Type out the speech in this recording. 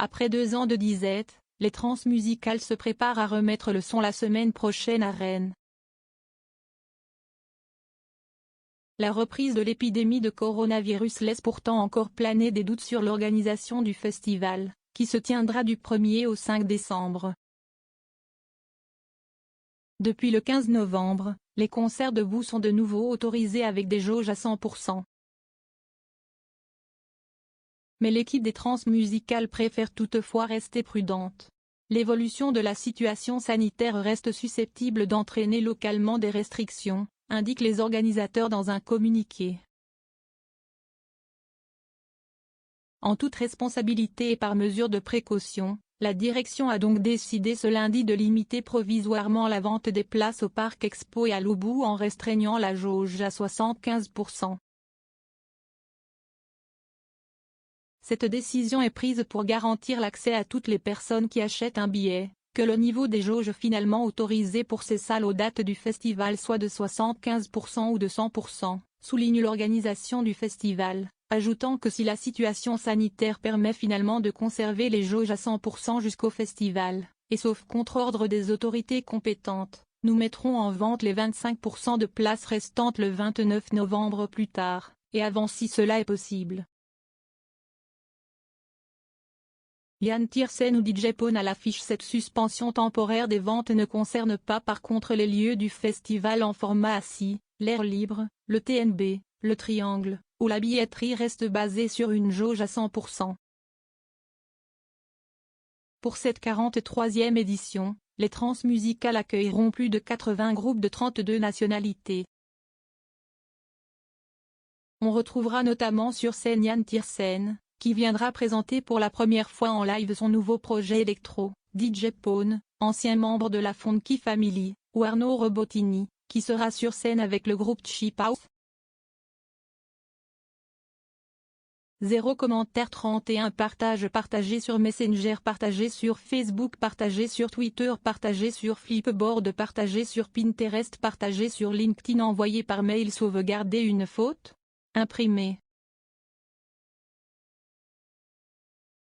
Après 2 ans de disette, les Transmusicales se préparent à remettre le son la semaine prochaine à Rennes. La reprise de l'épidémie de coronavirus laisse pourtant encore planer des doutes sur l'organisation du festival, qui se tiendra du 1er au 5 décembre. Depuis le 15 novembre, les concerts debout sont de nouveau autorisés avec des jauges à 100%. Mais l'équipe des Transmusicales préfère toutefois rester prudente. L'évolution de la situation sanitaire reste susceptible d'entraîner localement des restrictions, indiquent les organisateurs dans un communiqué. En toute responsabilité et par mesure de précaution, la direction a donc décidé ce lundi de limiter provisoirement la vente des places au Parc Expo et à l'Oubou en restreignant la jauge à 75%. Cette décision est prise pour garantir l'accès à toutes les personnes qui achètent un billet, que le niveau des jauges finalement autorisé pour ces salles aux dates du festival soit de 75% ou de 100%, souligne l'organisation du festival, ajoutant que si la situation sanitaire permet finalement de conserver les jauges à 100% jusqu'au festival, et sauf contre-ordre des autorités compétentes, nous mettrons en vente les 25% de places restantes le 29 novembre plus tard, et avant si cela est possible. Yann Tiersen ou DJ Pone à l'affiche. Cette suspension temporaire des ventes ne concerne pas par contre les lieux du festival en format assis, l'air libre, le TNB, le Triangle, où la billetterie reste basée sur une jauge à 100%. Pour cette 43e édition, les Transmusicales accueilleront plus de 80 groupes de 32 nationalités. On retrouvera notamment sur scène Yann Tiersen, qui viendra présenter pour la première fois en live son nouveau projet électro, DJ Pone, ancien membre de la Funky Family, ou Arnaud Robotini, qui sera sur scène avec le groupe Cheap House. 0 commentaires 31 partage partagé sur Messenger, partagé sur Facebook, partagé sur Twitter, partagé sur Flipboard, partagé sur Pinterest, partagé sur LinkedIn, envoyé par mail, sauvegarder une faute, imprimé.